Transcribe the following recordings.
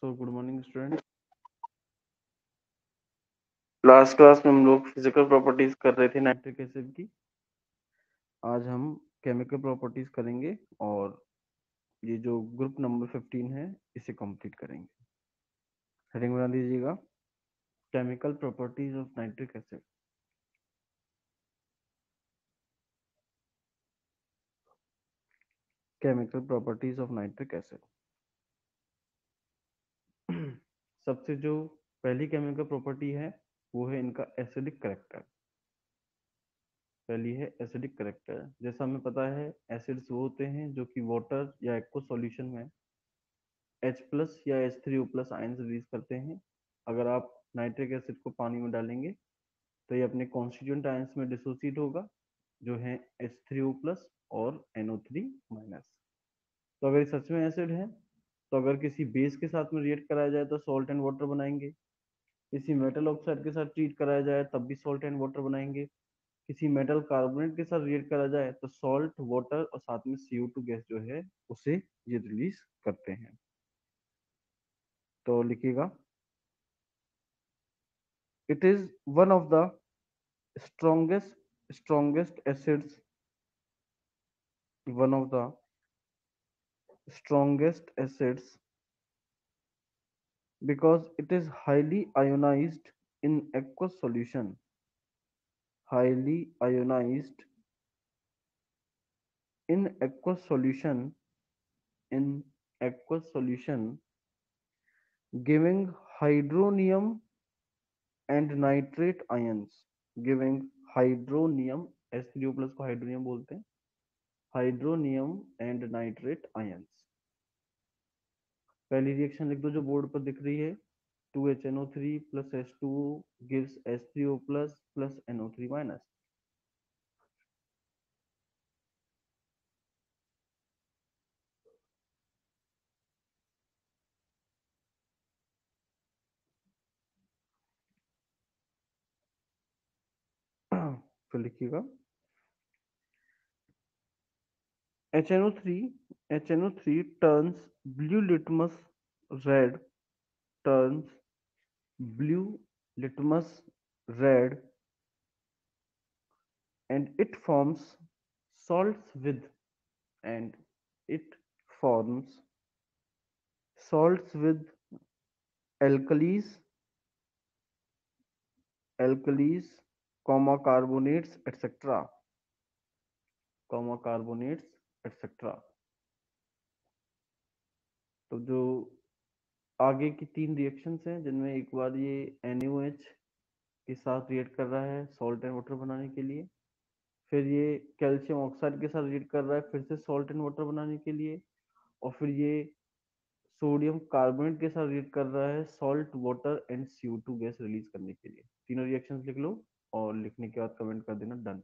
So good morning student. Last class में हम लोग फिजिकल प्रॉपर्टीज कर रहे थे नाइट्रिक एसिड की। आज हम केमिकल प्रॉपर्टीज करेंगे और ये जो ग्रुप नंबर 15 है इसे कंप्लीट करेंगे। हेडिंग बना दीजिएगा, chemical properties of nitric acid. Chemical properties of nitric acid. सबसे जो पहली केमिकल प्रॉपर्टी है वो है इनका एसिडिक करेक्टर। पहली है एसिडिक करेक्टर। जैसा हमें पता है एसिड्स वो होते हैं जो कि वाटर या एक्वस सॉल्यूशन में H+ या H3O+ आयंस रिलीज करते हैं। अगर आप नाइट्रिक एसिड को पानी में डालेंगे तो ये अपने कॉन्स्टिट्यूएंट आयंस में डिसोसिएट होगा जो है H3O+ और NO3-। तो अगर ये सच में एसिड है तो अगर किसी बेस के साथ में रिएक्ट कराया जाए तो सॉल्ट एंड वाटर बनाएंगे। किसी मेटल ऑक्साइड के साथ ट्रीट कराया जाए तब भी सॉल्ट एंड वाटर बनाएंगे। किसी मेटल कार्बोनेट के साथ रिएक्ट करा जाए तो सॉल्ट, वाटर और साथ में CO2 गैस जो है उसे ये रिलीज करते हैं। तो लिखिएगा, it is one of the strongest acids, one of the strongest acids because it is highly ionized in aqueous solution, highly ionized in aqueous solution, in aqueous solution, giving hydronium and nitrate ions, giving hydronium, H3O+ को hydronium बोलते हैं, hydronium and nitrate ions. पहली reaction लिख दो जो board पर दिख रही है, 2HNO3 plus H2O gives H3O plus NO3-। तो लिखिएगा HNO3 turns blue litmus red, turns blue litmus red and it forms salts with, and it forms salts with alkalis, alkalis, comma carbonates etc., comma carbonates etc. तो जो आगे की 3 reactions हैं जिनमें एक बार ये NaOH के साथ रिएक्ट कर रहा है सॉल्ट एंड वाटर बनाने के लिए, फिर ये कैल्शियम ऑक्साइड के साथ रिएक्ट कर रहा है फिर से सॉल्ट एंड वाटर बनाने के लिए, और फिर ये सोडियम कार्बोनेट के साथ रिएक्ट कर रहा है salt, water and CO2 gas release करने के लिए। तीनों रिएक्शंस लिख लो और लिखने के बाद कमेंट कर देना डन।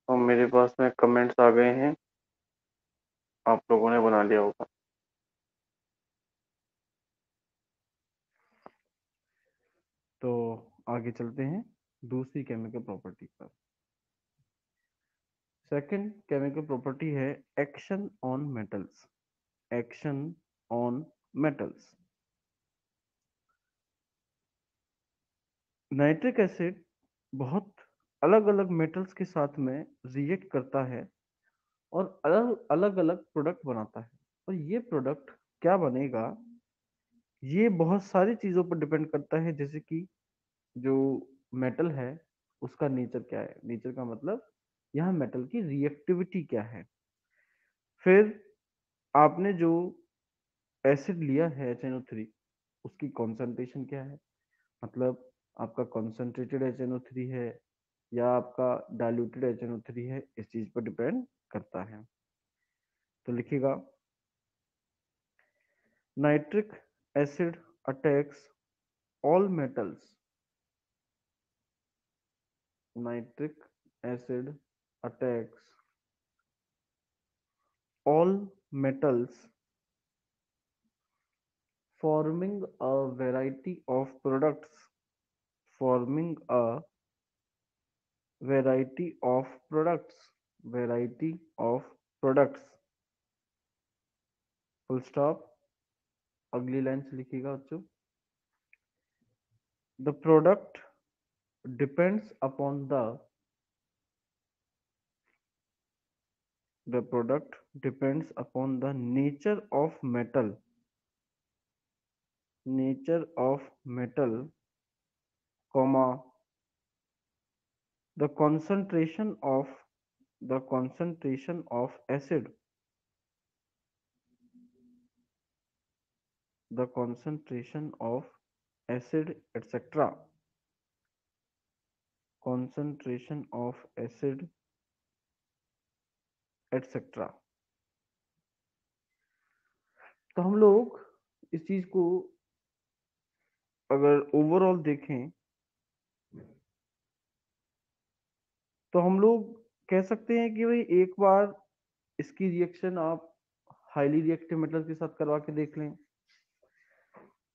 और मेरे पास में कमेंट्स आ गए हैं, आप लोगों ने बना लिया होगा। तो आगे चलते हैं दूसरी केमिकल प्रॉपर्टी पर। सेकंड केमिकल प्रॉपर्टी है action on metals, action on metals. Nitric acid बहुत अलग अलग मेटल्स के साथ में रिएक्ट करता है और अलग अलग प्रोडक्ट बनाता है। और ये प्रोडक्ट क्या बनेगा, ये बहुत सारी चीजों पर डिपेंड करता है। जैसे कि जो मेटल है उसका नेचर क्या है, नेचर का मतलब यहाँ मेटल की रिएक्टिविटी क्या है। फिर आपने जो एसिड लिया है HNO3, उसकी कॉन्सेंट्रेशन क्या है, मतलब आपका कॉन्सेंट्रेटेड HNO3 है या आपका डाइल्यूटेड HNO3 है, इस चीज पर डिपेंड करता है। तो लिखिएगा, nitric acid attacks all metals, nitric acid attacks all metals, forming a variety of products, forming a variety of products, variety of products, full stop। अगली लाइन से लिखिएगा बच्चों, the product depends upon the product depends upon the nature of metal, nature of metal, comma, the concentration of the concentration of acid, the concentration of acid, etc., concentration of acid, etc. तो हम लोग इस चीज को अगर overall देखें तो हम लोग कह सकते हैं कि भाई एक बार इसकी रिएक्शन आप हाईली रिएक्टिव मेटल के साथ करवा के देख लें,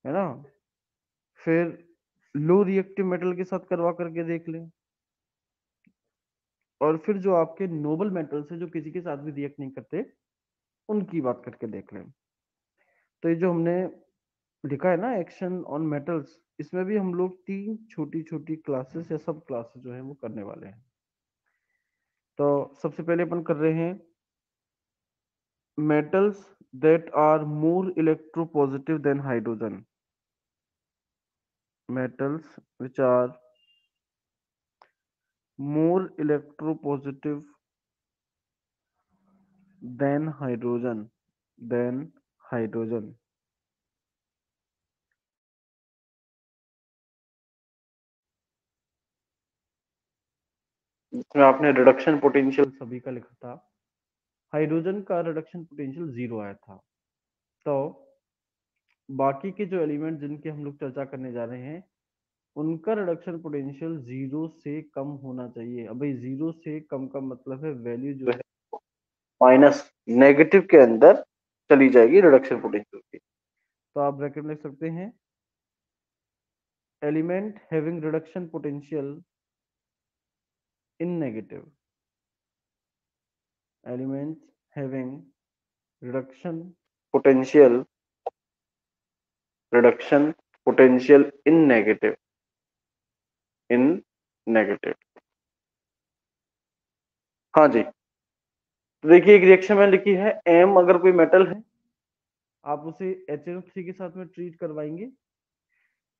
है ना, फिर लो रिएक्टिव मेटल के साथ करवा करके देख लें, और फिर जो आपके नोबल मेटल्स है जो किसी के साथ भी रिएक्ट नहीं करते, उनकी बात करके देख लें। तो ये जो हमने लिखा है ना एक्शन ऑन मेटल्स, इसमें भी हम लोग 3 छोटी छोटी क्लासेस या सब क्लासेस जो है वो करने वाले हैं। तो सबसे पहले अपन कर रहे हैं metals that are more electropositive than hydrogen, metals which are more electropositive than hydrogen, than hydrogen। इसमें आपने रिडक्शन पोटेंशियल सभी का लिखा था, हाइड्रोजन का रिडक्शन पोटेंशियल 0 आया था। तो बाकी के जो एलिमेंट जिनके हम लोग चर्चा करने जा रहे हैं उनका रिडक्शन पोटेंशियल 0 से कम होना चाहिए। अब भाई 0 से कम का मतलब है वैल्यू जो है माइनस नेगेटिव के अंदर चली जाएगी रिडक्शन पोटेंशियल की। तो आप ब्रैकेट में लिख सकते हैं element having reduction potential in negative, element having reduction potential, reduction potential in negative, in negative. हाँ जी, तो देखिए एक रिएक्शन में लिखी है एम, अगर कोई मेटल है आप उसे HNO3 के साथ में ट्रीट करवाएंगे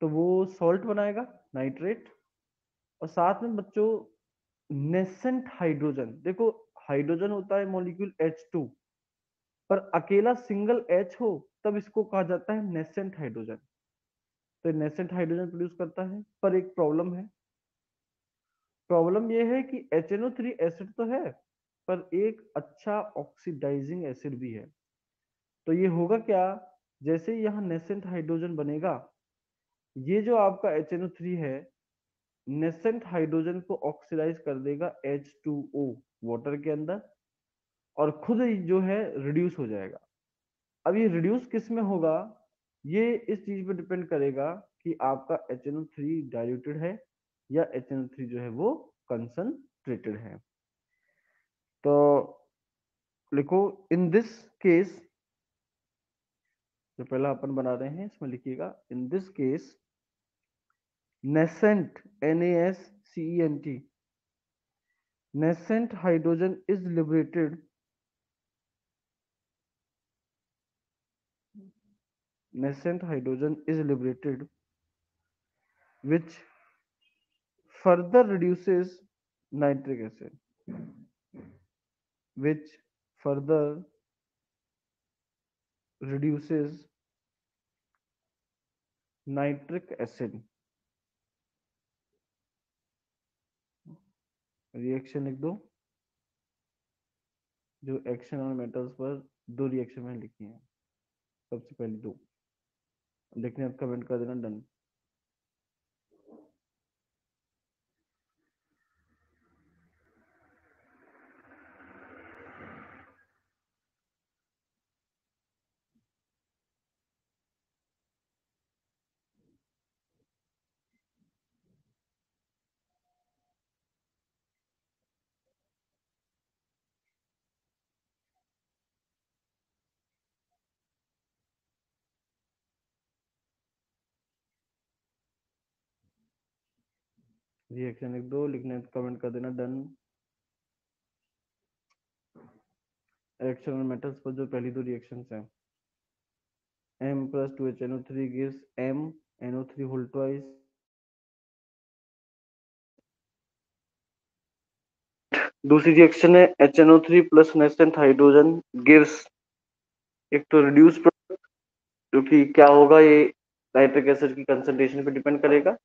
तो वो सॉल्ट बनाएगा नाइट्रेट, और साथ में बच्चों नेसेंट हाइड्रोजन, देखो हाइड्रोजन होता है मॉलिक्यूल H2, पर अकेला सिंगल H हो तब इसको कहा जाता है नेसेंट हाइड्रोजन। तो नेसेंट हाइड्रोजन प्रोड्यूस करता है, पर एक प्रॉब्लम है, प्रॉब्लम ये है कि HNO3 एसिड तो है पर एक अच्छा ऑक्सीडाइजिंग एसिड भी है। तो ये होगा क्या, जैसे ही यहाँ नेसेंट हाइड्रोजन बनेगा, ये जो आपका HNO3 है नेसेंट हाइड्रोजन को ऑक्सीडाइज कर देगा H2O वाटर के अंदर, और खुद ही जो है रिड्यूस हो जाएगा। अब ये रिड्यूस किस में होगा, ये इस चीज पे डिपेंड करेगा कि आपका HNO3 डाइल्यूटेड है या HNO3 जो है वो कंसंट्रेटेड है। तो लिखो इन दिस केस, जो पहला अपन बना रहे हैं इसमें लिखिएगा in this case nascent, NaSCENT, nascent hydrogen is liberated, nascent hydrogen is liberated, which further reduces nitric acid, which further reduces nitric acid. Reaction लिख दो, जो एक्शन और मेटल्स पर दो रिएक्शन में लिखी है, सबसे पहले दो लिखने कमेंट कर देना डन। रिएक्शन लिख दो, लिखने कमेंट कर देना डन। एक्शन और मेटल्स पर जो पहली दो रिएक्शंस हैं, M plus 2HNO3 gives MNO3 whole twice, दूसरी रिएक्शन है HNO3 plus nascent hydrogen gives एक तो रिड्यूस, जो कि क्या होगा, ये नाइट्रिक एसिड की कंसंट्रेशन पे डिपेंड करेगा,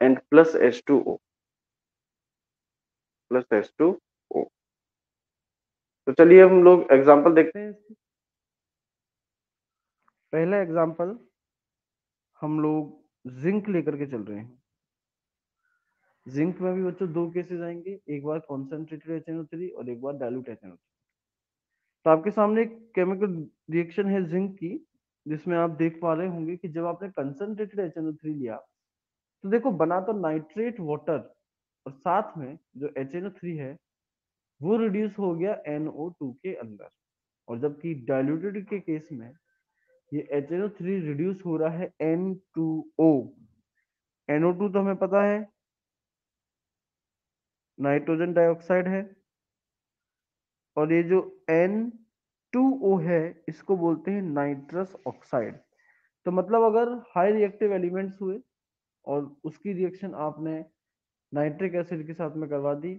and plus H2O, plus H2O। तो चलिए हम लोग एग्जांपल देखते हैं इसकी। पहला एग्जांपल हम लोग जिंक लेकर के चल रहे हैं। जिंक में भी बच्चों दो केसेस आएंगे, एक बार कॉन्सेंट्रेटेड HNO3 और एक बार डाइल्यूट HNO3। तो आपके सामने एक केमिकल रिएक्शन है जिंक की, जिसमें आप देख पा रहे होंगे कि जब आपने कंसंट्रेटेड HNO3 लिया तो देखो बना तो नाइट्रेट वाटर, और साथ में जो HNO3 है वो रिड्यूस हो गया NO2 के अंदर। और जबकि डाइल्यूटेड के केस में ये HNO3 रिड्यूस हो रहा है N2O। NO2 तो हमें पता है नाइट्रोजन डाइऑक्साइड है, और ये जो N2O है इसको बोलते हैं नाइट्रस ऑक्साइड। तो मतलब अगर हाई रिएक्टिव एलिमेंट्स हुए और उसकी रिएक्शन आपने नाइट्रिक एसिड के साथ में करवा दी,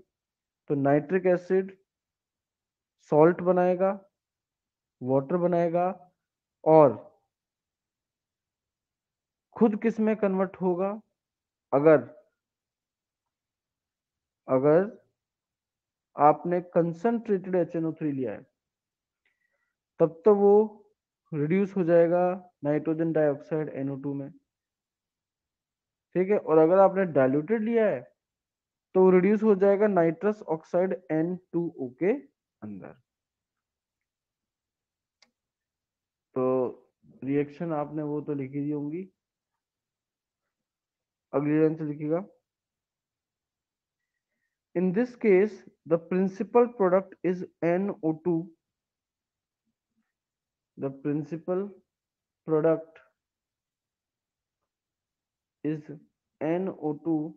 तो नाइट्रिक एसिड सॉल्ट बनाएगा, वाटर बनाएगा, और खुद किस में कन्वर्ट होगा, अगर अगर आपने कंसंट्रेटेड HNO3 लिया है तब तो वो रिड्यूस हो जाएगा नाइट्रोजन डाइऑक्साइड NO2 में, ठीक है। और अगर आपने डाइल्यूटेड लिया है तो वो रिड्यूस हो जाएगा नाइट्रस ऑक्साइड N2O के अंदर। तो रिएक्शन आपने वो तो लिखी दी होंगी, अगली लाइन से लिखिएगा। In this case, the principal product is NO2. The principal product is NO2,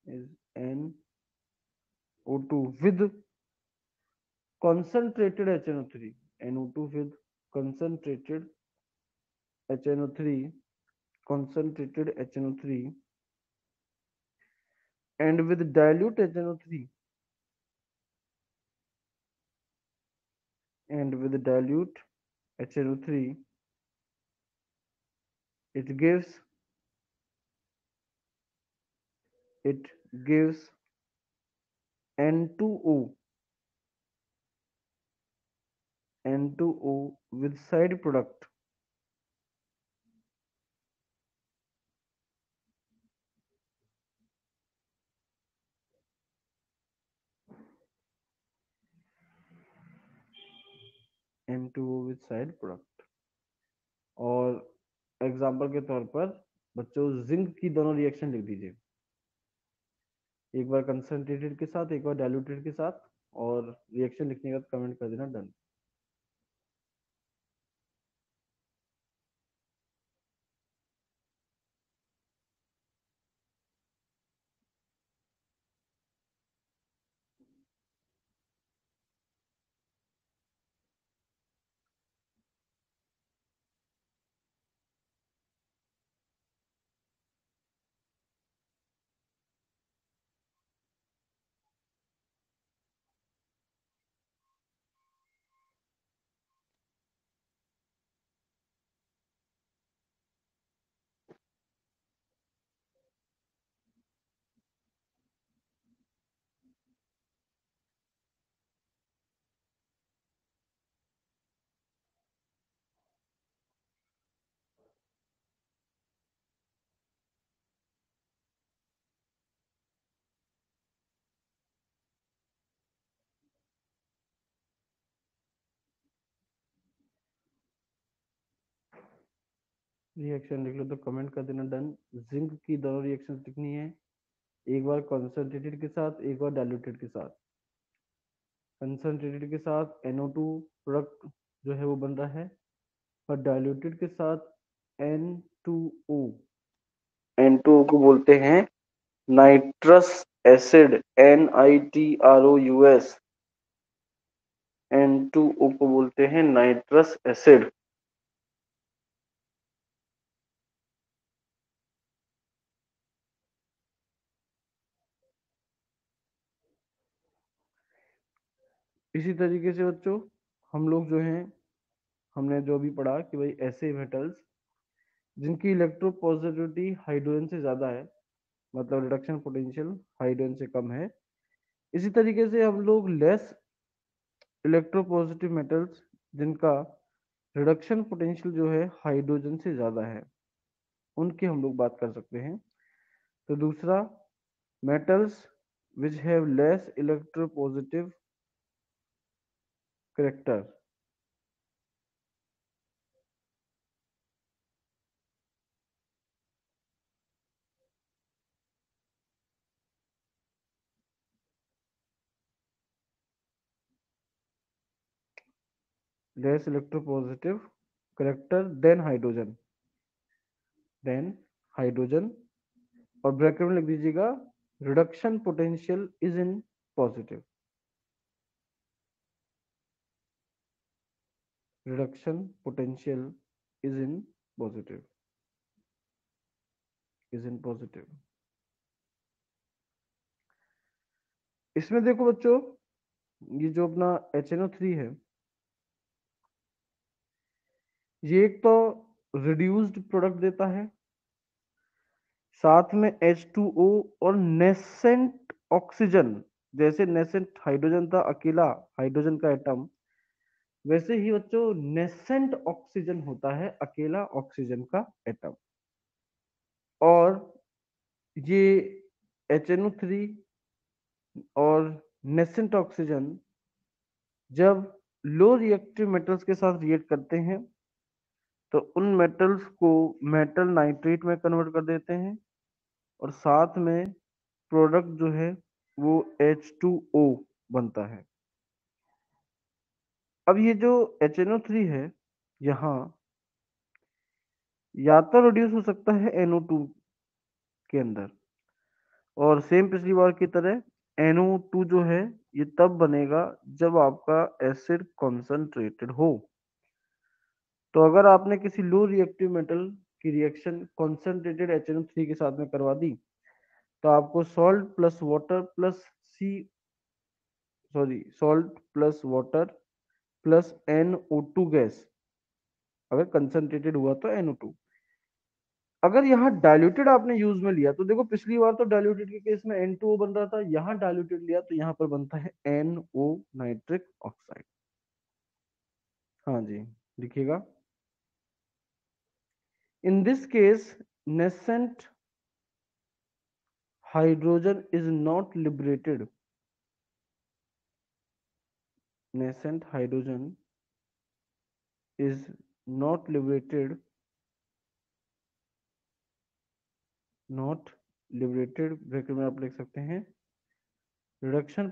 is NO2 with concentrated HNO3. NO2 with concentrated HNO3, concentrated HNO3, and with dilute HNO3, and with dilute HNO3, it gives N2O, N2O with side product M2O with side product। और example के तौर पर बच्चों zinc की दोनों reaction लिख दीजिए, एक बार कंसंट्रेटेड के साथ, एक बार डाइल्यूटेड के साथ, और रिएक्शन लिखने का कमेंट कर देना डन। रिएक्शन लिख लो तो कमेंट कर देना डन। जिंक की दोनों रिएक्शन लिखनी है, एक बार कॉन्सेंट्रेटेड के साथ, एक बार डाइल्यूटेड के साथ। कंसंट्रेटेड के साथ NO2 प्रोडक्ट जो है वो बन रहा है, और डाइल्यूटेड के साथ N2O। N2O को बोलते हैं नाइट्रस एसिड, NiTROUS। N2O को बोलते हैं नाइट्रस एसिड। इसी तरीके से बच्चों हम लोग जो हैं, हमने जो भी पढ़ा कि भाई ऐसे मेटल्स जिनकी इलेक्ट्रोपॉजिटिविटी हाइड्रोजन से ज्यादा है, मतलब रिडक्शन पोटेंशियल हाइड्रोजन से कम है। इसी तरीके से हम लोग लेस इलेक्ट्रोपॉजिटिव मेटल्स जिनका रिडक्शन पोटेंशियल जो है हाइड्रोजन से ज्यादा है, उनकी हम लोग बात कर सकते हैं। तो दूसरा, metals which have less electropositive character. Less electropositive character than hydrogen. और ब्रैकेट में लिख दीजिएगा reduction potential is in positive. Reduction potential is in positive, is in positive. इसमें देखो बच्चों, ये जो अपना HNO3 है, ये एक तो रिड्यूस्ड प्रोडक्ट देता है, साथ में H2O और नेसेंट ऑक्सीजन। जैसे नेसेंट हाइड्रोजन था अकेला हाइड्रोजन का एटम, वैसे ही बच्चों नेसेंट ऑक्सीजन होता है अकेला ऑक्सीजन का एटम। और ये HNO3 और नेसेंट ऑक्सीजन जब लो रिएक्टिव मेटल्स के साथ रिएक्ट करते हैं तो उन मेटल्स को मेटल नाइट्रेट में कन्वर्ट कर देते हैं, और साथ में प्रोडक्ट जो है वो H2O बनता है। अब ये जो HNO3 है, यहाँ या तो रिड्यूस हो सकता है NO2 के अंदर, और सेम पिछली बार की तरह NO2 जो है ये तब बनेगा जब आपका एसिड कॉन्सेंट्रेटेड हो। तो अगर आपने किसी लो रिएक्टिव मेटल की रिएक्शन कॉन्सेंट्रेटेड HNO3 के साथ में करवा दी, तो आपको सॉल्ट प्लस वाटर प्लस सी salt plus water plus NO2 gas, अगर कंसंट्रेटेड हुआ तो NO2। अगर यहाँ डाइल्यूटेड आपने यूज में लिया तो देखो पिछली बार तो डाइल्यूटेड के केस में N2O बन रहा था, यहाँ डाइल्यूटेड लिया तो यहाँ पर बनता है NO नाइट्रिक ऑक्साइड। हाँ जी, लिखिएगा। In this case nascent hydrogen is not liberated. nascent hydrogen is not liberated, bracket में आप लिख सकते हैं reduction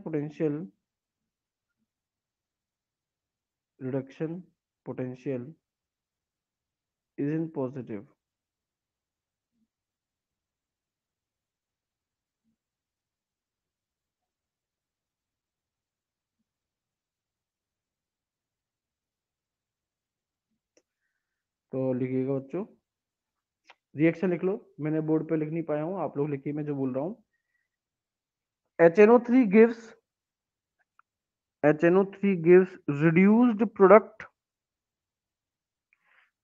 potential is in positive. तो लिखिएगा बच्चों, रिएक्शन लिख लो, मैंने बोर्ड पे लिख नहीं पाया हूं, आप लोग लिखिए, मैं जो बोल रहा हूं। HNO3 gives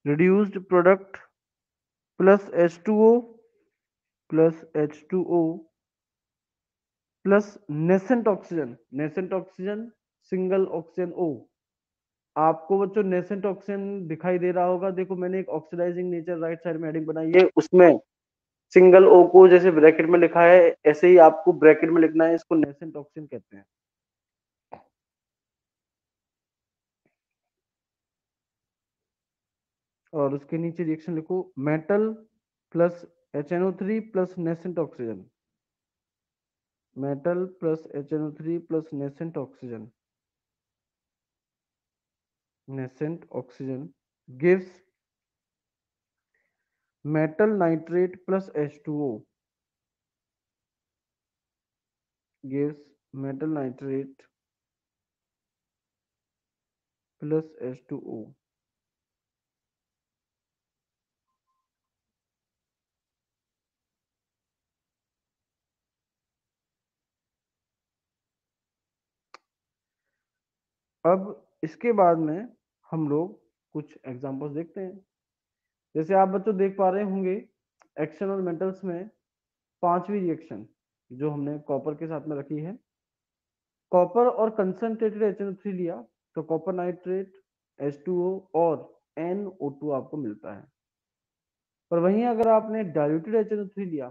reduced product plus H2O plus nascent oxygen single oxygen O। आपको बच्चों नेसेंट ऑक्सीजन दिखाई दे रहा होगा, देखो मैंने एक ऑक्सीडाइजिंग नेचर राइट साइड में हेडिंग बनाई है, उसमें सिंगल O को जैसे ब्रैकेट में लिखा है ऐसे ही आपको ब्रैकेट में लिखना है, इसको नेसेंट ऑक्सीजन कहते हैं। और उसके नीचे रिएक्शन लिखो metal plus HNO3 plus nascent oxygen, metal plus HNO3 plus nascent oxygen, nascent oxygen gives metal nitrate plus H2O, gives metal nitrate plus H2O. अब इसके बाद में हम लोग कुछ एग्जांपल्स देखते हैं। जैसे आप बच्चों देख पा रहे होंगे एक्शन और मेटल्स में पांचवी रिएक्शन जो हमने कॉपर के साथ में रखी है, कॉपर और कंसंट्रेटेड HNO3 लिया तो कॉपर नाइट्रेट H2O और NO2 आपको मिलता है। पर वहीं अगर आपने डाइल्यूटेड HNO3 लिया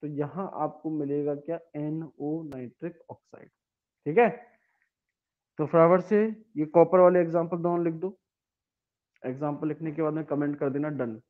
तो यहाँ आपको मिलेगा क्या, NO नाइट्रिक ऑक्साइड। ठीक है, तो फटाफट से ये कॉपर वाले एग्जांपल दोनों लिख दो। एग्जांपल लिखने के बाद में कमेंट कर देना डन।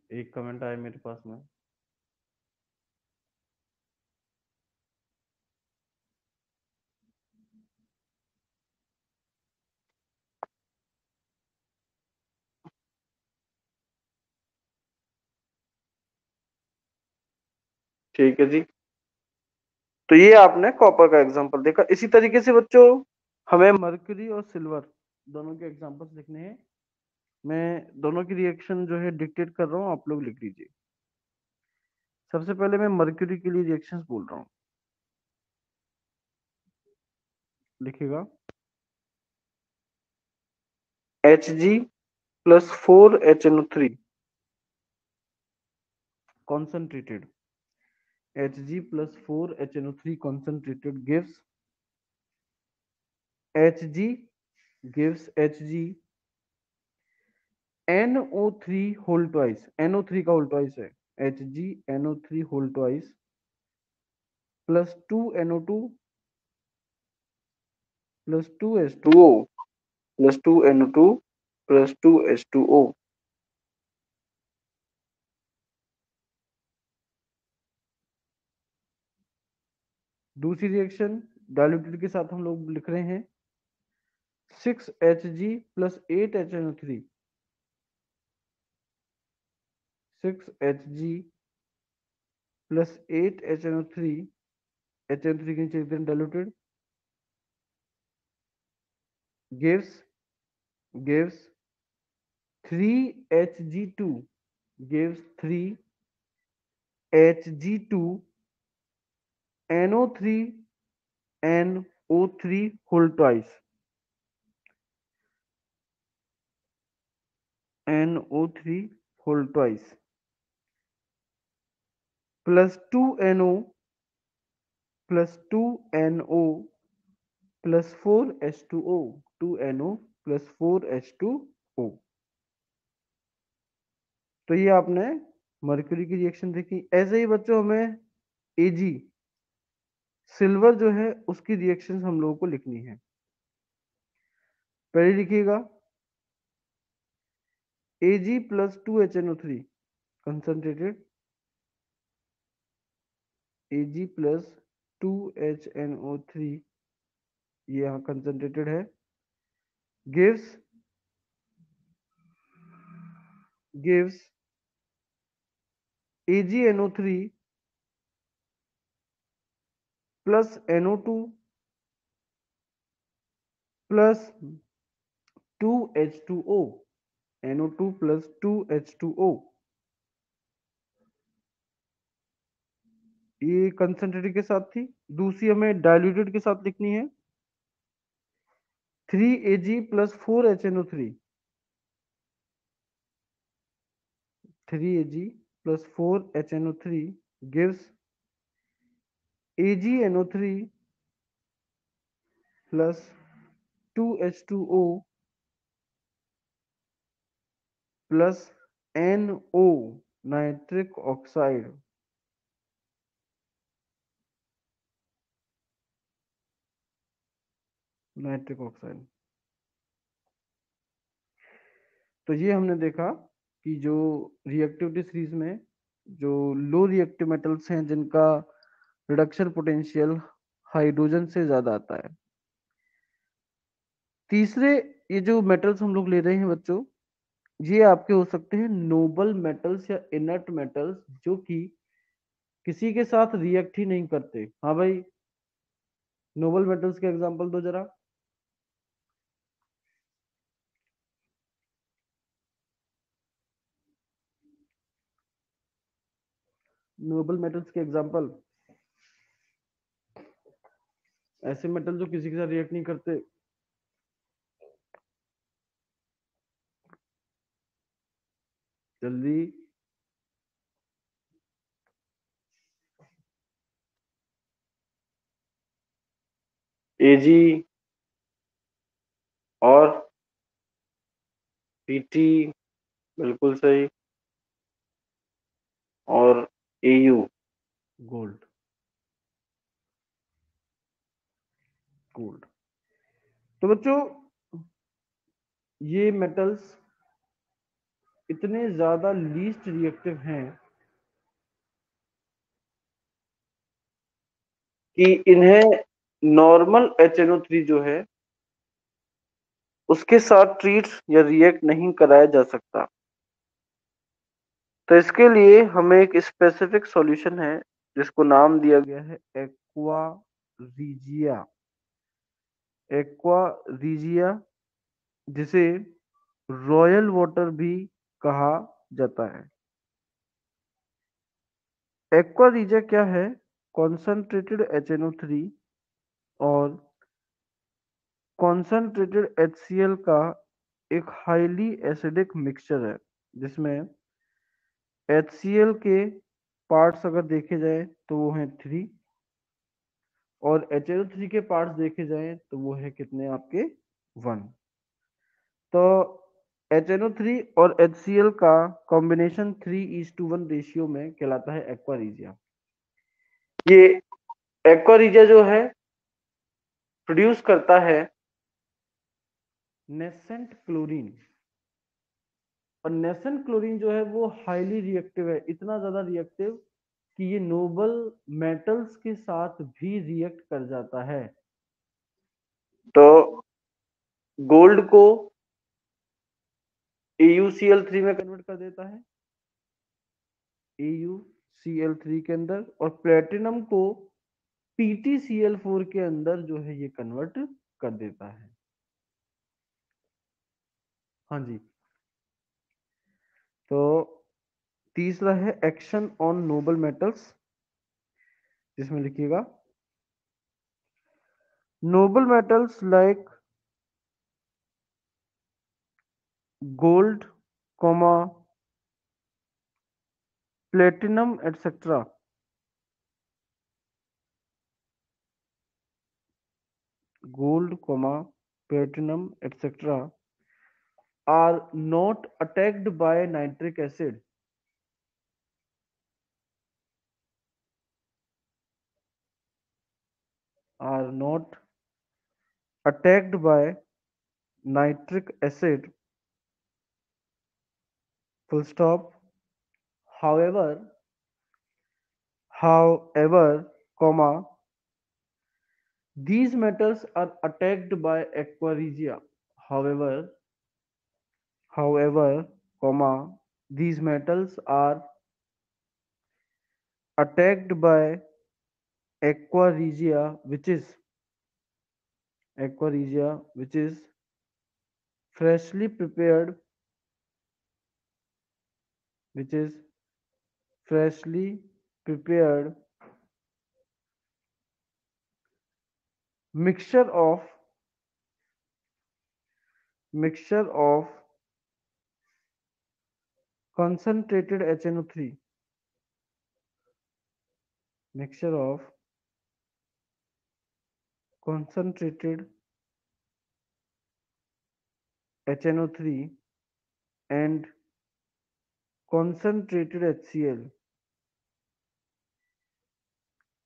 एक कमेंट आया मेरे पास में, ठीक है जी। तो ये आपने कॉपर का एग्जांपल देखा। इसी तरीके से बच्चों हमें मर्क्यूरी और सिल्वर दोनों के एग्जांपल्स लिखने हैं। मैं दोनों की रिएक्शन जो है डिक्टेट कर रहा हूँ, आप लोग लिख लीजिए। सबसे पहले मैं मर्क्यूरी के लिए रिएक्शंस बोल रहा हूँ, लिखिएगा Hg+4HNO3 concentrated, Hg+4HNO3 concentrated gives Hg Hg NO3 whole twice, NO3 का होल ट्वाइस है, HgNO3 whole twice plus 2NO2 plus 2H2O plus 2NO2 plus 2H2O। दूसरी रिएक्शन डाइल्यूटेड के साथ हम लोग लिख रहे हैं 6Hg plus 8HNO3, 6Hg plus 8HNO3, HNO3 के नीचे diluted gives 3Hg2, gives 3Hg2 NO3 NO3 whole twice, NO3 whole twice plus 2NO plus 2NO plus 4H2O, 2NO plus 4H2O। तो ये आपने मर्क्यूरी की रिएक्शन देखी। ऐसे ही बच्चों हमें Ag सिल्वर जो है उसकी रिएक्शन हम लोगों को लिखनी है। पहले लिखिएगा Ag+2HNO3 concentrated, Ag+2HNO3 2HNO3, ये यहाँ कंसंट्रेटेड है, gives AgNO3 plus NO2 plus 2H2O, NO2 plus 2H2O, ये कंसंट्रेटेड के साथ थी। दूसरी हमें डाइल्यूटेड के साथ लिखनी है, 3Ag plus 4HNO3, 3Ag plus 4HNO3 gives AgNO3 plus 2H2O plus NO, nitric oxide, nitric oxide. तो ये हमने देखा कि जो रिएक्टिविटी सीरीज में जो लो रिएक्टिव मेटल्स हैं जिनका रिडक्शन पोटेंशियल हाइड्रोजन से ज्यादा आता है। तीसरे ये जो मेटल्स हम लोग ले रहे हैं बच्चों, ये आपके हो सकते हैं नोबल मेटल्स या इनर्ट मेटल्स जो कि किसी के साथ रिएक्ट ही नहीं करते। हाँ भाई, नोबल मेटल्स के एग्जांपल दो जरा। नोबल मेटल्स के एग्जांपल, ऐसे मेटल जो किसी के साथ रिएक्ट नहीं करते। जल्दी। एजी और पीटी, बिल्कुल सही, और एयू, गोल्ड, गोल्ड। तो बच्चों ये मेटल्स इतने ज्यादा लीस्ट रिएक्टिव हैं कि इन्हें नॉर्मल HNO3 जो है उसके साथ ट्रीट या रिएक्ट नहीं कराया जा सकता। तो इसके लिए हमें एक स्पेसिफिक सॉल्यूशन है जिसको नाम दिया गया है एक्वा रिजिया, एक्वा रिजिया, जिसे रॉयल वाटर भी कहा जाता है। एक्वा रिजिया क्या है? कॉन्सेंट्रेटेड HNO3 और कॉन्सेंट्रेटेड HCl का एक हाईली एसिडिक मिक्सचर है, जिसमें HCl के पार्ट्स अगर देखे जाए तो वो हैं 3 और HNO3 के पार्ट्स देखे जाए तो वो है कितने आपके 1। तो HNO3 और HCl का कॉम्बिनेशन 3:1 रेशियो में कहलाता है एक्वा रिजिया। ये एक्वा रिजिया जो है प्रोड्यूस करता है नेसेंट क्लोरीन, और नेसेंट क्लोरीन जो है वो हाईली रिएक्टिव है, इतना ज्यादा रिएक्टिव कि ये नोबल मेटल्स के साथ भी रिएक्ट कर जाता है। तो गोल्ड को AuCl3 में कन्वर्ट कर देता है, AuCl3 के अंदर, और प्लेटिनम को PtCl4 के अंदर जो है ये कन्वर्ट कर देता है। हाँ जी। तो तीसरा है एक्शन ऑन नोबल मेटल्स, जिसमें लिखिएगा noble metals like gold, comma platinum etcetera gold, platinum, etc. are not attacked by nitric acid. Are not attacked by nitric acid. Full stop. However, comma These metals are attacked by aqua regia. However, comma, these metals are attacked by aqua regia, which is freshly prepared, which is freshly prepared mixture of concentrated HNO3, mixture of concentrated HNO3 and concentrated HCl,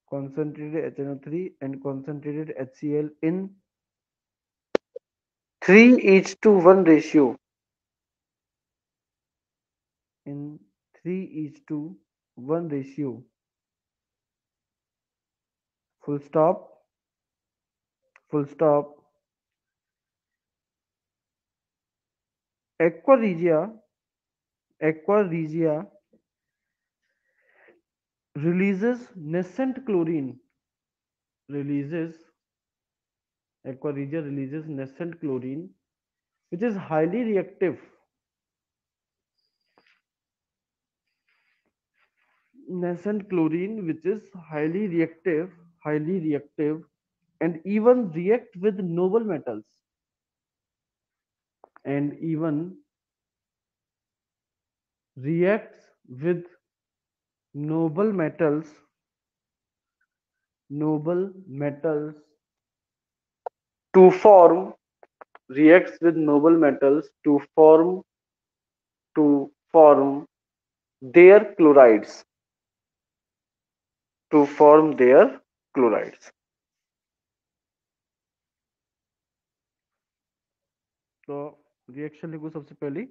concentrated HNO3 and concentrated HCl in 3:1 ratio, in 3:1 ratio, full stop, full stop. Aqua regia releases nascent chlorine, releases aqua regia releases nascent chlorine, which is highly reactive, nascent chlorine which is highly reactive, and even react with noble metals, and even reacts with noble metals, noble metals to form, reacts with noble metals to form their chlorides, to form their chlorides. तो reaction लिखो सबसे पहली,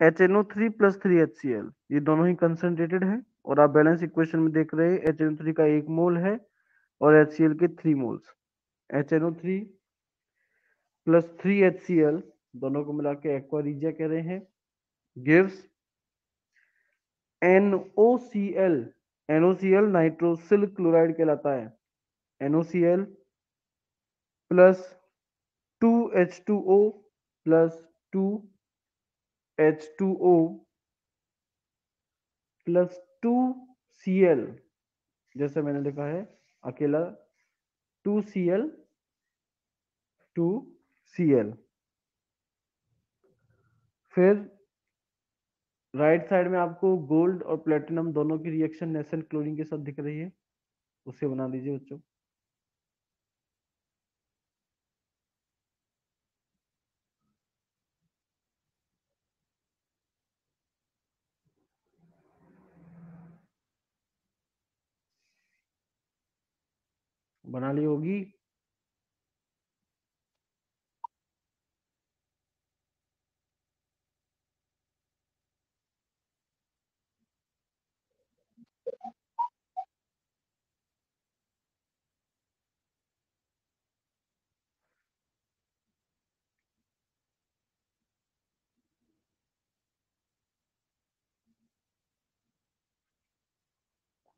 HNO3 plus 3HCl, ये दोनों ही concentrated है, और आप balance equation में देख रहे हैं HNO3 का 1 मोल है और HCl के 3 मोल्स। HNO3 प्लस 3HCl दोनों को मिला के एक्वा रिजिया कह रहे हैं, gives NOCl, NOCl nitrosyl chloride कहलाता है, NOCl plus 2H2O plus 2H2O plus 2Cl, जैसे मैंने लिखा है अकेला 2Cl, 2Cl। फिर राइट साइड में आपको गोल्ड और प्लेटिनम दोनों की रिएक्शन नेसेंट क्लोरीन के साथ दिख रही है, उसे बना दीजिए बच्चों। बना ली होगी।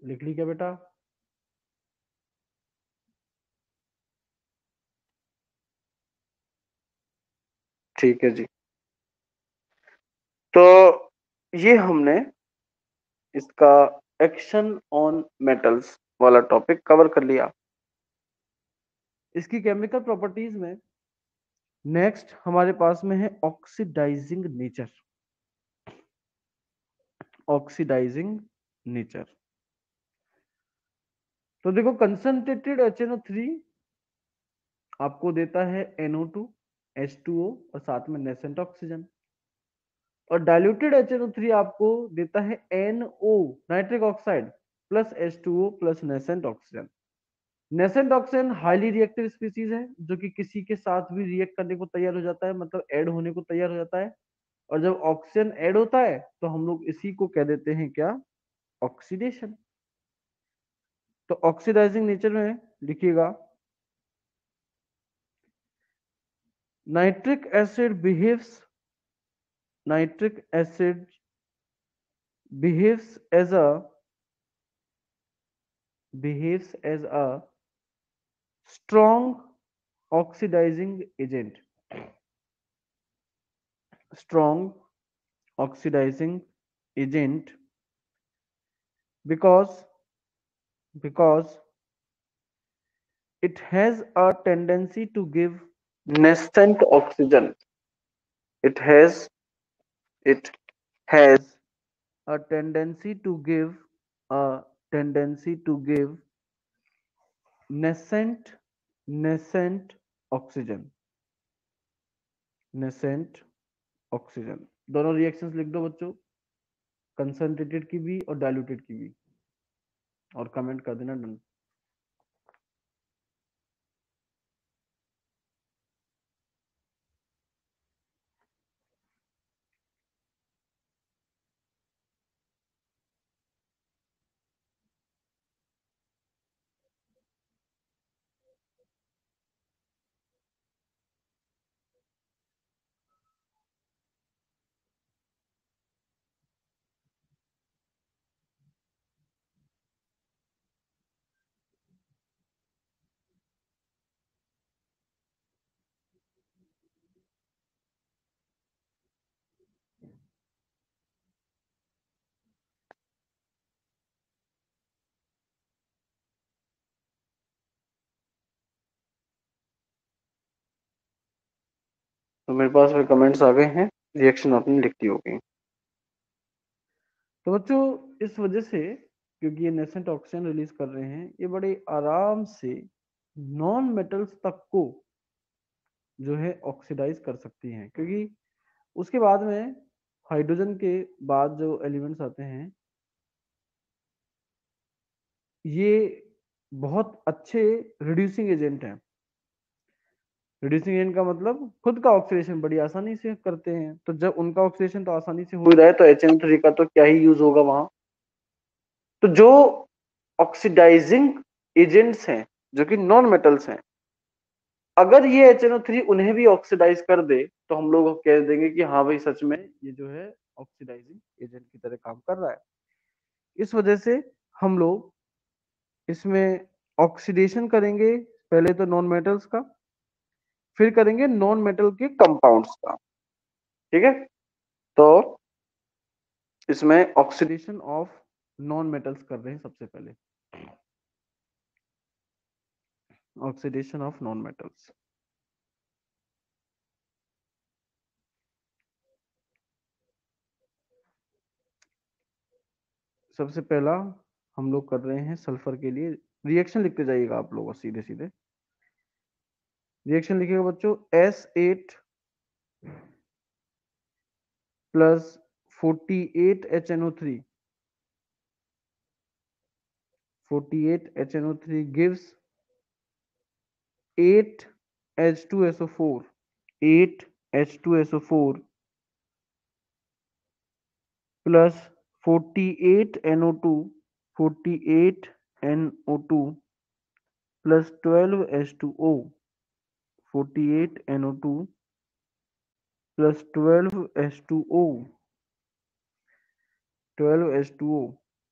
लिख ली क्या बेटा? ठीक है जी। तो ये हमने इसका एक्शन ऑन मेटल्स वाला टॉपिक कवर कर लिया। इसकी केमिकल प्रॉपर्टीज में नेक्स्ट हमारे पास में है ऑक्सीडाइजिंग नेचर, ऑक्सीडाइजिंग नेचर। तो देखो कंसंट्रेटेड HNO3 आपको देता है NO2, H2O और साथ में नेसेंट ऑक्सीजन, और डाइल्यूटेड HNO3 आपको देता है NO nitric oxide plus H2O plus nascent oxygen. Nascent oxygen highly reactive species है, जो कि किसी के साथ भी रिएक्ट करने को तैयार हो जाता है, मतलब ऐड होने को तैयार हो जाता है, और जब ऑक्सीजन ऐड होता है तो हम लोग इसी को कह देते हैं क्या? ऑक्सीडेशन। तो ऑक्सीडाइजिंग नेचर में लिखिएगा nitric acid behaves as a strong oxidizing agent. Strong oxidizing agent because it has a tendency to give nascent oxygen. It has it has a tendency to give a tendency to give nascent oxygen. nascent oxygen दोनों reactions लिख दो बच्चों, concentrated की भी और diluted की भी, और कमेंट कर देना डन। तो मेरे पास में कमेंट्स आ गए हैं, रिएक्शन आपने लिख दी होगी। तो बच्चों इस वजह से, क्योंकि ये नेसेंट ऑक्सीजन रिलीज कर रहे हैं, ये बड़े आराम से नॉन मेटल्स तक को जो है ऑक्सीडाइज कर सकती हैं, क्योंकि उसके बाद में हाइड्रोजन के बाद जो एलिमेंट्स आते हैं ये बहुत अच्छे रिड्यूसिंग एजेंट हैं। रिड्यूसिंग एजेंट का मतलब खुद का ऑक्सीडेशन बड़ी आसानी से करते हैं, तो जब उनका ऑक्सीडेशन तो आसानी से हो रहा है तो HNO3 का तो क्या ही यूज होगा वहां। तो जो ऑक्सीडाइजिंग एजेंट्स हैं जो कि नॉन मेटल्स हैं, अगर ये HNO3 उन्हें भी ऑक्सीडाइज कर दे तो हम लोग कह देंगे कि हाँ भाई सच में ये जो है ऑक्सीडाइजिंग एजेंट की तरह काम कर रहा है। इस वजह से हम लोग इसमें ऑक्सीडेशन करेंगे, पहले तो नॉन मेटल्स का, फिर करेंगे नॉन मेटल के कंपाउंड्स का। ठीक है, तो इसमें ऑक्सीडेशन ऑफ नॉन मेटल्स कर रहे हैं सबसे पहले, ऑक्सीडेशन ऑफ नॉन मेटल्स। सबसे पहला हम लोग कर रहे हैं सल्फर के लिए, रिएक्शन लिखते जाइएगा आप लोग सीधे सीधे। रिएक्शन लिखिएगा बच्चों, S8 plus 48 HNO3, 48 HNO3 gives 8 H2SO4, 8 H2SO4 plus 48 NO2, 48 NO2 plus 12 H2O, 48 NO2 plus 12 H2O, 12 H2O।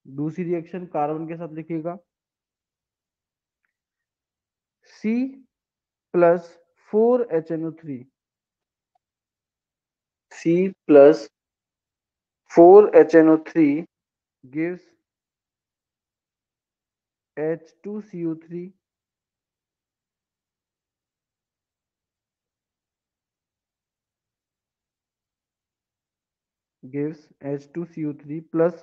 दूसरी रिएक्शन कार्बन के साथ लिखिएगा, C plus 4 HNO3, C plus 4 HNO3 gives H2CO3 gives H2CO3 plus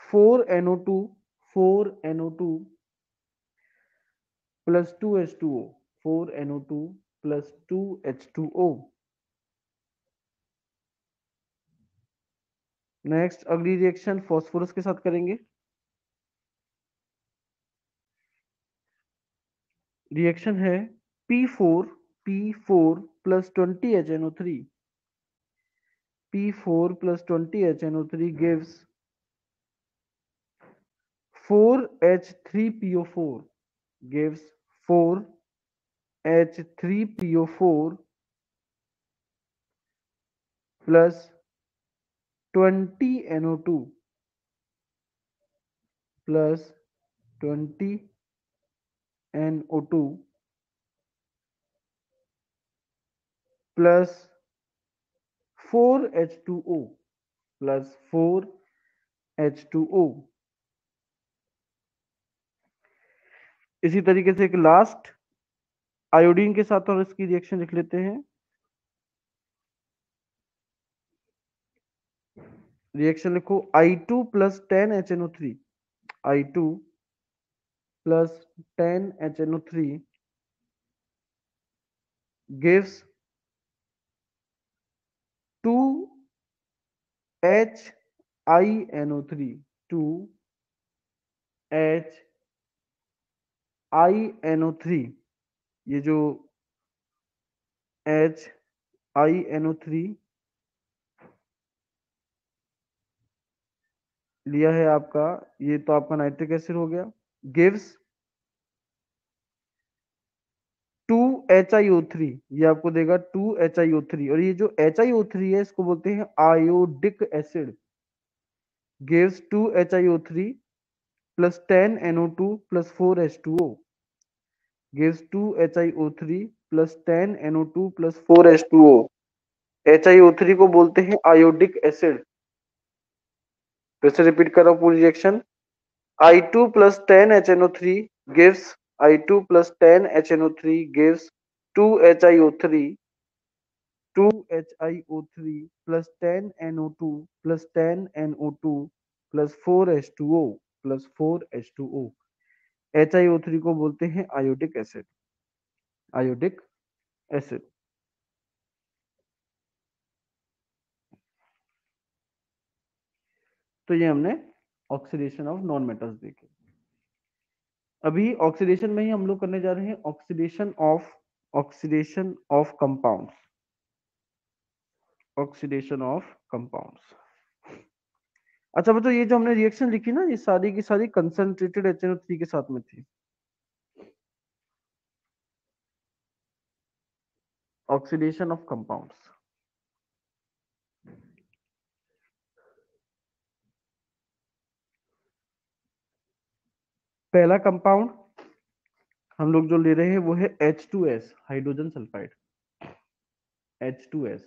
4NO2, 4NO2 plus 2H2O, 4NO2 plus 2H2O। Next अगली reaction phosphorus के साथ करेंगे। Reaction है P4 plus 20 HNO3, P4 plus 20 HNO3 gives 4H3PO4 gives 4H3PO4 plus 20NO2 plus 20NO2 plus 4H2O plus 4H2O। इसी तरीके से एक last iodine के साथ और इसकी रिएक्शन लिख लेते हैं। रिएक्शन लिखो I2 plus 10HNO3 I2 plus 10HNO3 gives 2HINO3 2HINO3। ये जो HINO3 लिया है आपका, ये तो आपका नाइट्रिक एसिड हो गया। गिव्स 2HiO3, ये आपको देगा 2HiO3। और ये जो HiO3 है इसको बोलते हैं iodic acid. Gives 2HiO3 plus 10NO2 plus 4H2O gives 2HiO3 plus 10NO2 plus 4H2O। HiO3 को बोलते हैं आयोडिक एसिड। फिर से रिपीट कर रहा हूं पूरी reaction. I2 plus 10HNO3 gives I2 plus 10HNO3 gives 2HiO3 2HiO3 plus 10NO2 plus 10NO2 plus 4H2O plus 4H2O। HiO3 को बोलते हैं आयोडिक एसिड। Iodic acid. तो ये हमने ऑक्सीडेशन ऑफ नॉन मेटल्स देखे। अभी ऑक्सीडेशन में ही हम लोग करने जा रहे हैं oxidation of compounds. Oxidation of compounds. अच्छा बच्चों, ये जो हमने रिएक्शन लिखी ना, ये सारी की सारी कंसंट्रेटेड HNO3 के साथ में थी। Oxidation of compounds. पहला कंपाउंड हम लोग जो ले रहे हैं वो है H2S, hydrogen sulphide. H2S।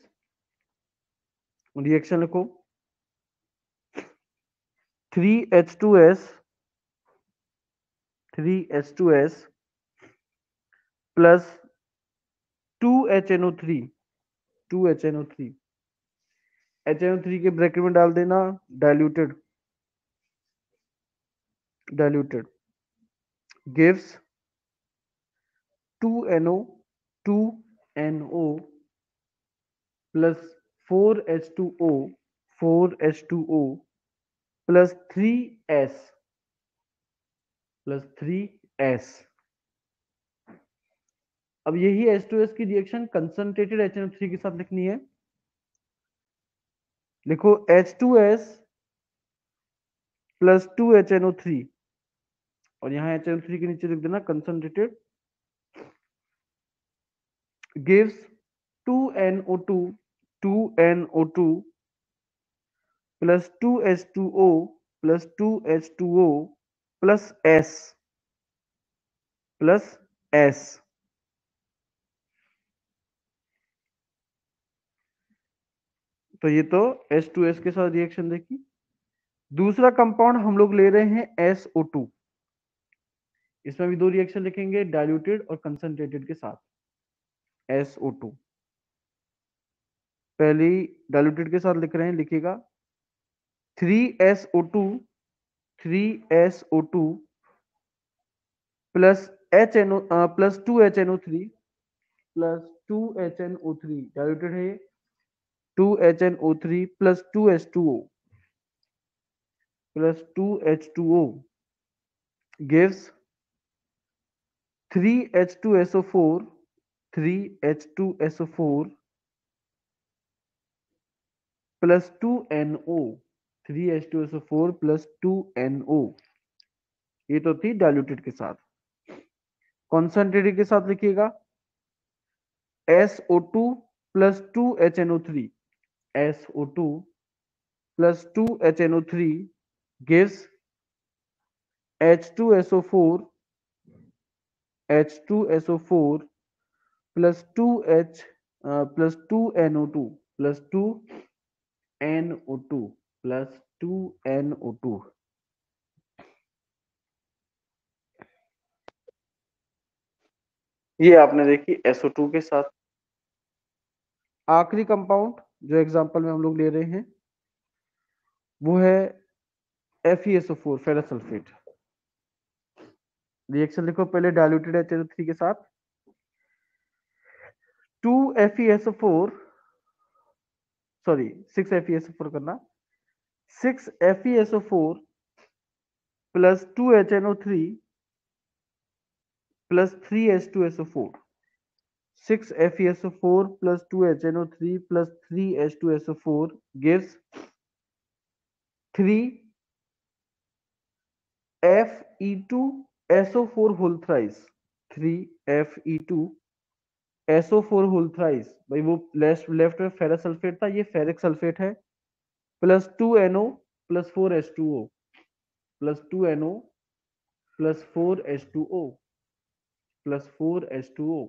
Reaction लिखो 3H2S 3H2S plus 2HNO3 2HNO3। HNO3 के ब्रैकेट में डाल देना diluted. Diluted gives 2NO 2NO plus 4H2O 4H2O plus 3S plus 3S। अब यही H2S की रिएक्शन कंसंट्रेटेड HNO3 के साथ लिखनी है। लिखो H2S प्लस 2HNO3 और यहाँ HNO3 के नीचे लिख देना concentrated. Gives 2NO2 2NO2 plus 2H2O plus 2H2O plus S plus S। तो ये तो H2S के साथ रिएक्शन देखी। दूसरा कंपाउंड हम लोग ले रहे हैं SO2। इसमें भी दो रिएक्शन लिखेंगे, डाइल्यूटेड और कंसंट्रेटेड के साथ। SO2 पहली डाइल्यूटेड के साथ लिख रहे हैं, लिखिएगा 3SO2 3SO2 plus HNO plus 2HNO3 plus 2HNO3 diluted है 2HNO3 plus 2H2O plus 2H2O gives 3H2SO4 3H2SO4 plus 2NO 3H2SO4 plus 2NO। ये तो थी डाइल्यूटेड के साथ। कॉन्सेंट्रेटेड के साथ लिखिएगा SO2 plus 2HNO3, SO2 plus 2HNO3 gives H2SO4, H2SO4 plus 2H plus 2NO2 plus 2NO2 plus 2NO2। ये आपने देखी SO2 के साथ। आखिरी कंपाउंड जो एग्जांपल में हम लोग ले रहे हैं वो है FeSO4 फेरस सल्फेट। रिएक्शन लिखो पहले डाइल्यूटेड HNO3 के साथ 2FeSO4 सॉरी 6FeSO4 करना 6FeSO4 plus 2HNO3 plus 3H2SO4 6FeSO4 plus 2HNO3 plus 3H2SO4 gives 3Fe2SO4 whole thrice 3Fe2SO4 whole thrice। भाई वो लेफ्ट में फेरस सल्फेट था, ये फेरिक सल्फेट है, plus 2NO plus 4H2O plus 2NO plus 4H2O plus 4H2O।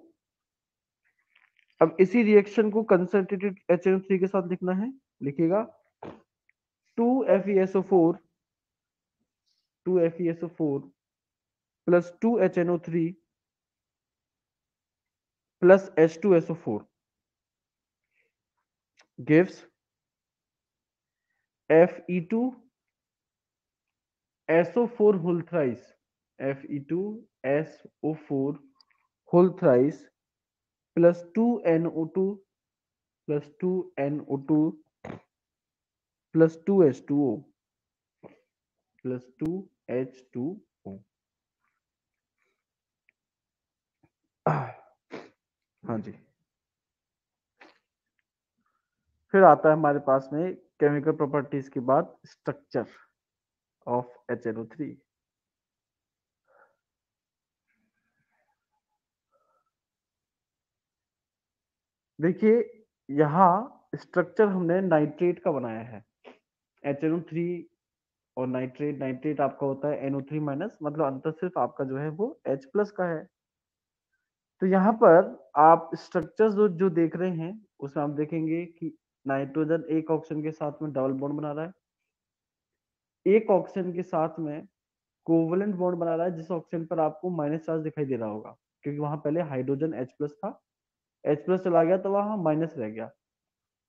अब इसी reaction को concentrated HNO3 के साथ लिखना है, लिखिएगा 2FeSO4 2FeSO4 plus 2HNO3 plus H2SO4 gives Fe2SO4 whole thrice Fe2SO4 whole thrice plus 2NO2 plus 2NO2 plus 2H2O plus 2H2O। हाँ जी, फिर आता है हमारे पास में केमिकल प्रॉपर्टीज के बाद स्ट्रक्चर ऑफ HNO3। देखिए यहाँ स्ट्रक्चर हमने नाइट्रेट का बनाया है, HNO3 और नाइट्रेट। नाइट्रेट आपका होता है NO3 माइनस, मतलब अंतर सिर्फ आपका जो है वो H प्लस का है। तो यहाँ पर आप स्ट्रक्चर्स जो देख रहे हैं उसमें आप देखेंगे कि नाइट्रोजन एक ऑक्सीजन के साथ में डबल बॉन्ड बना रहा है, एक ऑक्सीजन के साथ में कोवलेंट बॉन्ड बना रहा है, जिस ऑक्सीजन पर आपको माइनस चार्ज दिखाई दे रहा होगा, क्योंकि वहां पहले हाइड्रोजन H प्लस था, H प्लस चला गया तो वहां माइनस रह गया।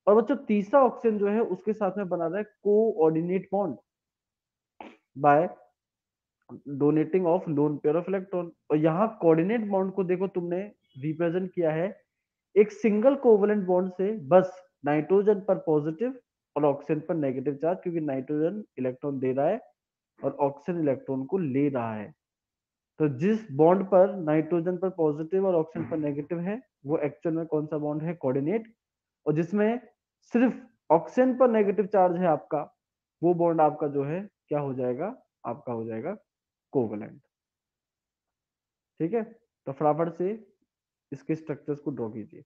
और बच्चों तीसरा ऑक्सीजन जो है उसके साथ में बना रहा है coordinate bond by donating of lone pair of electron. और यहाँ कोऑर्डिनेट बॉन्ड को देखो तुमने रिप्रेजेंट किया है एक सिंगल कोवलेंट बॉन्ड से, बस नाइट्रोजन पर पॉजिटिव और ऑक्सीजन पर नेगेटिव चार्ज, क्योंकि नाइट्रोजन इलेक्ट्रॉन दे रहा है और ऑक्सीजन इलेक्ट्रॉन को ले रहा है। तो जिस बॉन्ड पर नाइट्रोजन पर पॉजिटिव और ऑक्सीजन पर नेगेटिव है वो एक्चुअल में कौन सा बॉन्ड है? कोऑर्डिनेट। और जिसमें सिर्फ ऑक्सीजन पर नेगेटिव चार्ज है आपका, वो बॉन्ड आपका जो है क्या हो जाएगा? आपका हो जाएगा कोवलेंट। ठीक है, तो फटाफट से इसके स्ट्रक्चर्स को ड्रॉ कीजिए।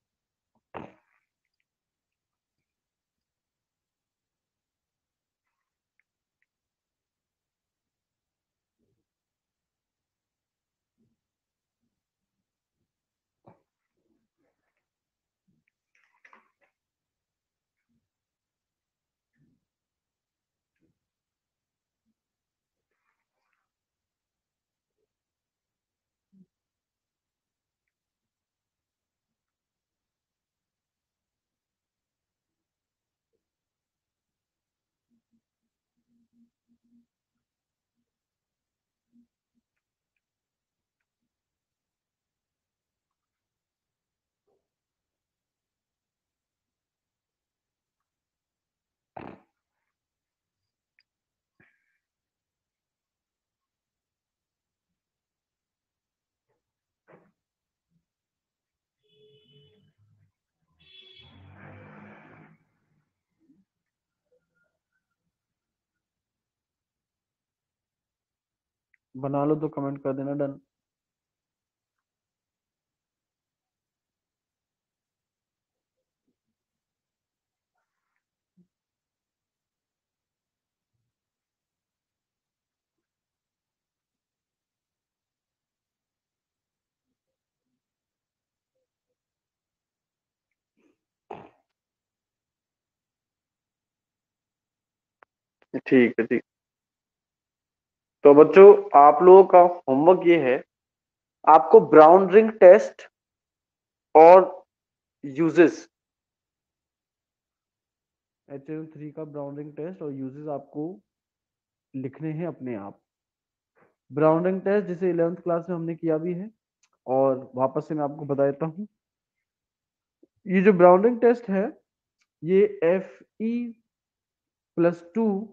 बना लो तो कमेंट कर देना डन। ठीक है, ठीक। तो बच्चों, आप लोगों का होमवर्क ये है, आपको ब्राउन रिंग टेस्ट और यूजेस, HM3 का ब्राउन रिंग टेस्ट और यूजेस आपको लिखने हैं अपने आप। ब्राउन रिंग टेस्ट जिसे 11th क्लास में हमने किया भी है, और वापस से मैं आपको बता देता हूँ। ये जो ब्राउन रिंग टेस्ट है, ये Fe+2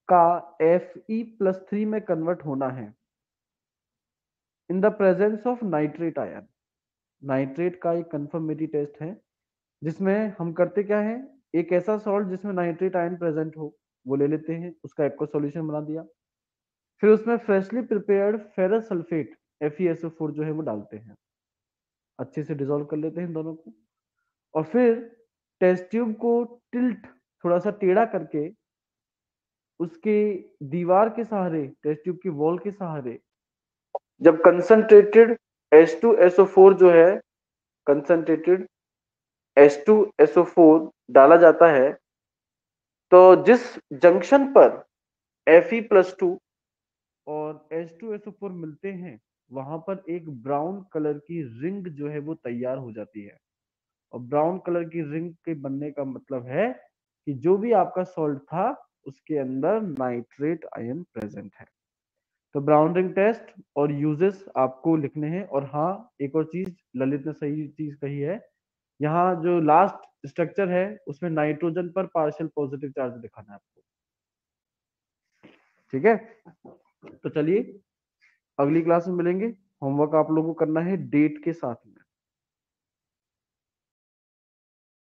का Fe+3 में कन्वर्ट होना है in the presence of nitrate ion. Nitrate का एक कंफर्मेटरी टेस्ट है, जिसमें हम करते क्या है, एक ऐसा सॉल्ट जिसमें नाइट्रेट आयन प्रेजेंट हो वो ले लेते हैं, उसका एक्वा सॉल्यूशन बना दिया, फिर उसमें freshly prepared ferrous sulphate FeSO4 जो है वो डालते हैं, अच्छे से डिसॉल्व कर लेते हैं इन दोनों को, और फिर टेस्ट ट्यूब को टिल्ट, थोड़ा सा टेढ़ा करके, उसके दीवार के सहारे, टेस्ट ट्यूब की वॉल के सहारे, जब कंसंट्रेटेड H2SO4 जो है, कंसंट्रेटेड H2SO4 डाला जाता है, तो जिस जंक्शन पर Fe+2 और H2SO4 मिलते हैं, वहां पर एक ब्राउन कलर की रिंग जो है वो तैयार हो जाती है। और ब्राउन कलर की रिंग के बनने का मतलब है कि जो भी आपका सॉल्ट था उसके अंदर नाइट्रेट आयन प्रेजेंट है। तो ब्राउन रिंग टेस्ट और यूजेस आपको लिखने हैं। और हाँ, एक और चीज ललित ने सही चीज कही है, यहाँ जो लास्ट स्ट्रक्चर है उसमें नाइट्रोजन पर पार्शियल पॉजिटिव चार्ज दिखाना है आपको। ठीक है, तो चलिए अगली क्लास में मिलेंगे। होमवर्क आप लोगों को करना है डेट के साथ में।